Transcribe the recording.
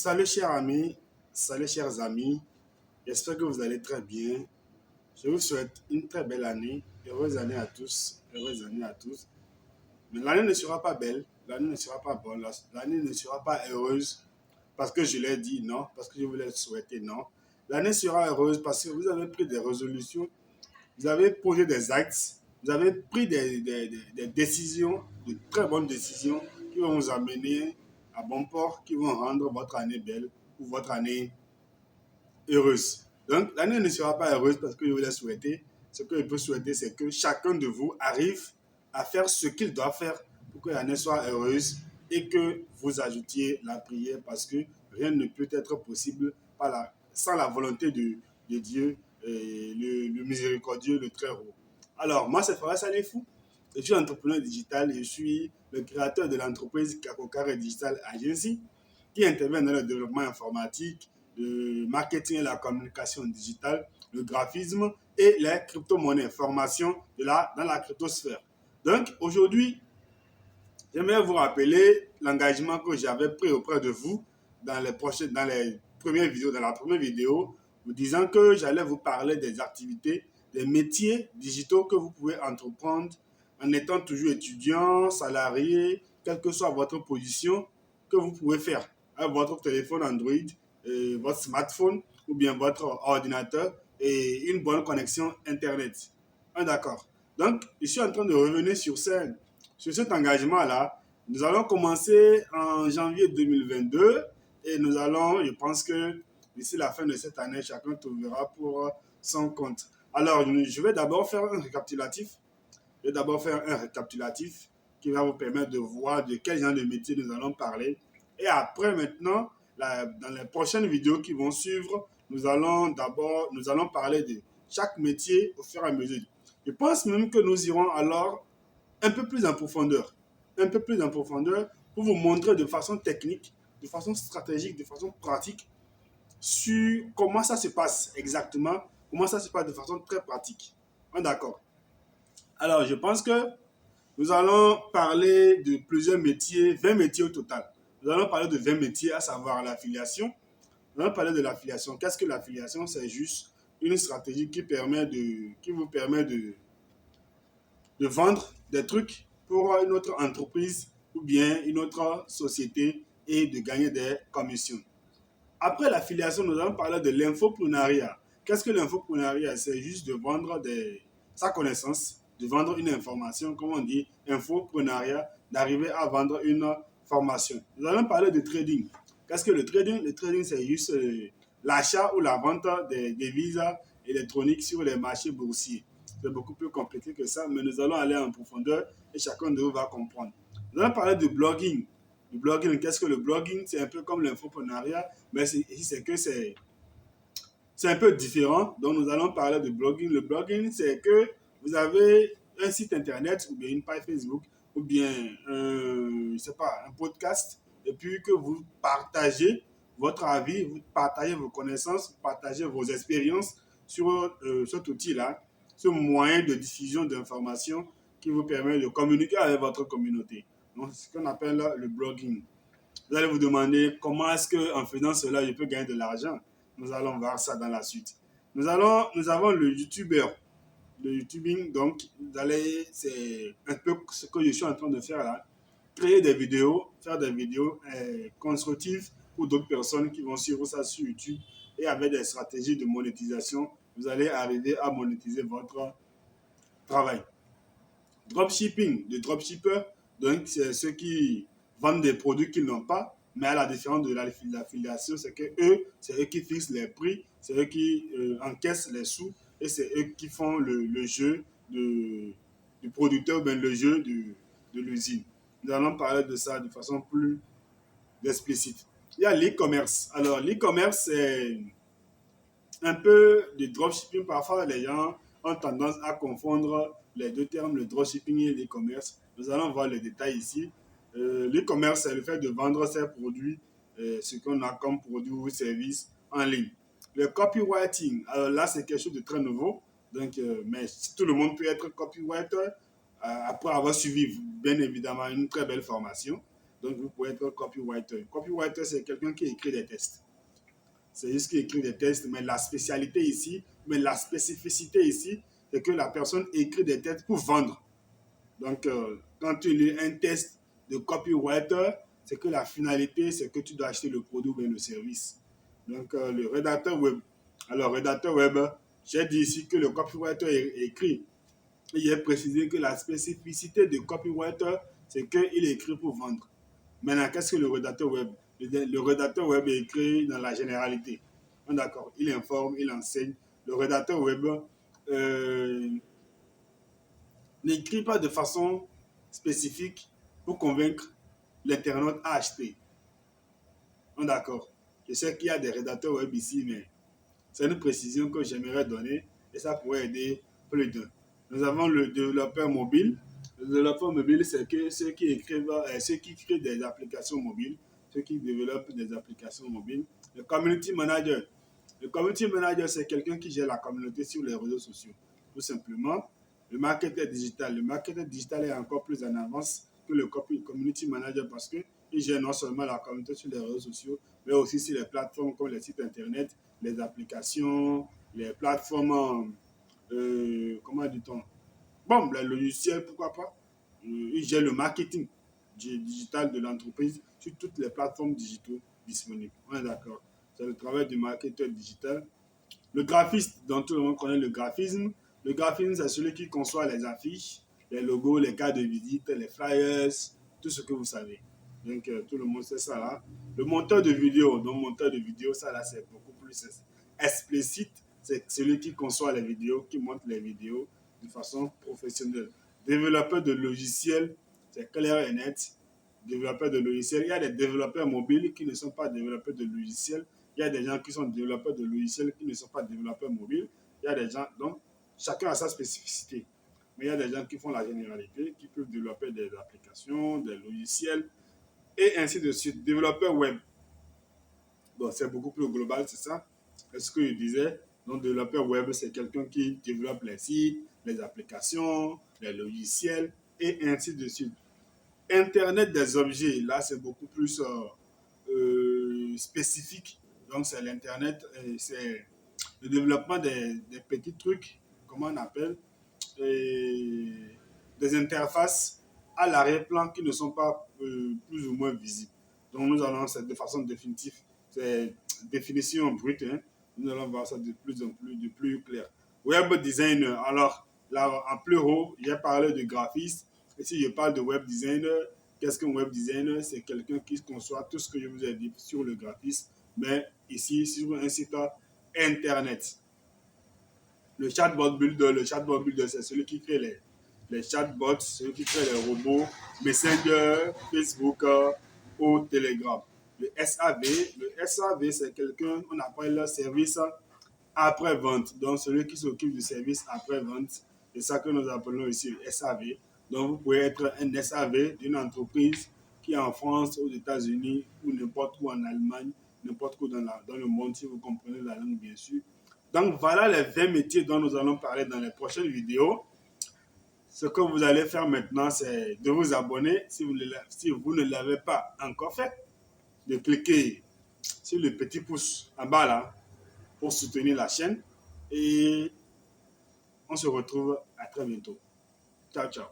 Salut chers amis, salut chers amis, j'espère que vous allez très bien. Je vous souhaite une très belle année, heureuse année à tous, heureuse année à tous. Mais l'année ne sera pas belle, l'année ne sera pas bonne, l'année ne sera pas heureuse parce que je l'ai dit non, parce que je vous l'ai souhaité non. L'année sera heureuse parce que vous avez pris des résolutions, vous avez posé des actes, vous avez pris des décisions, de très bonnes décisions qui vont vous amener à bon port, qui vont rendre votre année belle ou votre année heureuse. Donc, l'année ne sera pas heureuse parce que je vous l'ai souhaité. Ce que je peux souhaiter, c'est que chacun de vous arrive à faire ce qu'il doit faire pour que l'année soit heureuse et que vous ajoutiez la prière parce que rien ne peut être possible sans la volonté de Dieu, le miséricordieux, le très haut. Alors, moi, c'est Faras Salifou. Je suis entrepreneur digital et je suis le créateur de l'entreprise Kakokare Digital Agency qui intervient dans le développement informatique, le marketing et la communication digitale, le graphisme et les crypto-monnaies, formation dans la cryptosphère. Donc aujourd'hui, j'aimerais vous rappeler l'engagement que j'avais pris auprès de vous dans les premières vidéos, dans la première vidéo, vous disant que j'allais vous parler des activités, des métiers digitaux que vous pouvez entreprendre en étant toujours étudiant, salarié, quelle que soit votre position, que vous pouvez faire avec votre téléphone Android, votre smartphone ou bien votre ordinateur et une bonne connexion Internet. D'accord. Donc, je suis en train de revenir sur cet engagement-là. Nous allons commencer en janvier 2022 et je pense que d'ici la fin de cette année, chacun trouvera pour son compte. Alors, je vais d'abord faire un récapitulatif. Je vais d'abord faire un récapitulatif qui va vous permettre de voir de quel genre de métier nous allons parler. Et après, maintenant, dans les prochaines vidéos qui vont suivre, nous allons parler de chaque métier au fur et à mesure. Je pense même que nous irons alors un peu plus en profondeur, un peu plus en profondeur pour vous montrer de façon technique, de façon stratégique, de façon pratique sur comment ça se passe exactement, comment ça se passe de façon très pratique. D'accord. Alors, je pense que nous allons parler de plusieurs métiers, 20 métiers au total. Nous allons parler de 20 métiers, à savoir l'affiliation. Nous allons parler de l'affiliation. Qu'est-ce que l'affiliation? C'est juste une stratégie qui vous permet de vendre des trucs pour une autre entreprise ou bien une autre société et de gagner des commissions. Après l'affiliation, nous allons parler de l'infoprenariat. Qu'est-ce que l'infoprenariat? C'est juste de vendre sa connaissance, de vendre une information, comme on dit, infoprenariat, d'arriver à vendre une formation. Nous allons parler de trading. Qu'est-ce que le trading? Le trading, c'est juste l'achat ou la vente des devises électroniques sur les marchés boursiers. C'est beaucoup plus compliqué que ça, mais nous allons aller en profondeur et chacun de vous va comprendre. Nous allons parler de blogging. Le blogging, qu'est-ce que le blogging? C'est un peu comme l'infoprenariat, mais c'est un peu différent. Donc, nous allons parler de blogging. Le blogging, c'est que vous avez un site internet ou bien une page Facebook ou bien, je sais pas, un podcast et puis que vous partagez votre avis, vous partagez vos connaissances, vous partagez vos expériences sur cet outil-là, ce moyen de diffusion d'informations qui vous permet de communiquer avec votre communauté. Donc, c'est ce qu'on appelle le blogging. Vous allez vous demander comment est-ce qu'en faisant cela, je peux gagner de l'argent. Nous allons voir ça dans la suite. Nous avons le YouTuber. Le YouTubing, donc, c'est un peu ce que je suis en train de faire là. Créer des vidéos, faire des vidéos constructives pour d'autres personnes qui vont suivre ça sur YouTube. Et avec des stratégies de monétisation, vous allez arriver à monétiser votre travail. Dropshipping, le dropshipper, donc c'est ceux qui vendent des produits qu'ils n'ont pas, mais à la différence de l'affiliation, c'est que c'est eux qui fixent les prix, c'est eux qui encaissent les sous et c'est eux qui font le jeu du producteur, ben le jeu de l'usine. Nous allons parler de ça de façon plus explicite. Il y a l'e-commerce. Alors, l'e-commerce, c'est un peu de dropshipping. Parfois, les gens ont tendance à confondre les deux termes, le dropshipping et l'e-commerce. Nous allons voir les détails ici. L'e-commerce, c'est le fait de vendre ses produits, ce qu'on a comme produits ou services en ligne. Le copywriting, alors là, c'est quelque chose de très nouveau. Donc, mais tout le monde peut être copywriter après avoir suivi, bien évidemment, une très belle formation. Donc, vous pouvez être copywriter. Copywriter, c'est quelqu'un qui écrit des textes. C'est juste qui écrit des textes, mais la spécialité ici, mais la spécificité ici, c'est que la personne écrit des textes pour vendre. Donc, quand tu lis un test de copywriter, c'est que la finalité, c'est que tu dois acheter le produit ou le service. Donc, le rédacteur web. Alors, rédacteur web, j'ai dit ici que le copywriter est écrit. Il est précisé que la spécificité de copywriter, c'est qu'il écrit pour vendre. Maintenant, qu'est-ce que le rédacteur web? Le rédacteur web est écrit dans la généralité. D'accord, il informe, il enseigne. Le rédacteur web euh, n'écrit pas de façon spécifique pour convaincre l'internaute à acheter. D'accord. Je sais qu'il y a des rédacteurs web ici, mais c'est une précision que j'aimerais donner et ça pourrait aider plus d'un. Nous avons le développeur mobile. Le développeur mobile, c'est que ceux qui écrivent, ceux qui créent des applications mobiles, ceux qui développent des applications mobiles. Le community manager. Le community manager, c'est quelqu'un qui gère la communauté sur les réseaux sociaux. Tout simplement, le marketeur digital. Le marketeur digital est encore plus en avance que le community manager parce qu'il gère non seulement la communauté sur les réseaux sociaux, mais aussi sur les plateformes comme les sites internet, les applications, les plateformes, comment dit-on? Bon, les logiciels, pourquoi pas. Il gère le marketing digital de l'entreprise sur toutes les plateformes digitales disponibles. On est d'accord. C'est le travail du marketeur digital. Le graphiste, dont tout le monde connaît le graphisme. Le graphisme, c'est celui qui conçoit les affiches, les logos, les cartes de visite, les flyers, tout ce que vous savez. Donc, tout le monde sait ça là. Le monteur de vidéo, donc monteur de vidéo, ça là, c'est beaucoup plus explicite. C'est celui qui conçoit les vidéos, qui monte les vidéos de façon professionnelle. Développeur de logiciels, c'est clair et net. Développeur de logiciels, il y a des développeurs mobiles qui ne sont pas développeurs de logiciels. Il y a des gens qui sont développeurs de logiciels qui ne sont pas développeurs mobiles. Il y a des gens, donc chacun a sa spécificité. Mais il y a des gens qui font la généralité, qui peuvent développer des applications, des logiciels, et ainsi de suite. Développeur web, bon, c'est beaucoup plus global, c'est ça. C'est ce que je disais. Donc, développeur web, c'est quelqu'un qui développe les sites, les applications, les logiciels, et ainsi de suite. Internet des objets, là, c'est beaucoup plus spécifique. Donc, c'est l'Internet, c'est le développement des petits trucs, comment on appelle, et des interfaces à l'arrière-plan qui ne sont pas plus ou moins visibles. Donc, nous allons, c'est de façon définitive, c'est définition brute, hein. Nous allons voir ça de plus clair. Web designer, alors, là, en plus haut, j'ai parlé de graphiste. Et si je parle de web designer, qu'est-ce qu'un web designer? C'est quelqu'un qui conçoit tout ce que je vous ai dit sur le graphisme, mais ici, sur un site internet. Le chatbot builder, c'est celui qui crée les chatbots, celui qui crée les robots, Messenger, Facebook ou Telegram. Le SAV, c'est quelqu'un, on appelle le service après-vente. Donc, celui qui s'occupe du service après-vente, c'est ça que nous appelons ici le SAV. Donc, vous pouvez être un SAV d'une entreprise qui est en France, aux États-Unis ou n'importe où en Allemagne, n'importe où dans le monde, si vous comprenez la langue, bien sûr. Donc, voilà les 20 métiers dont nous allons parler dans les prochaines vidéos. Ce que vous allez faire maintenant, c'est de vous abonner si vous ne l'avez pas encore fait, de cliquer sur le petit pouce en bas là pour soutenir la chaîne et on se retrouve à très bientôt. Ciao, ciao.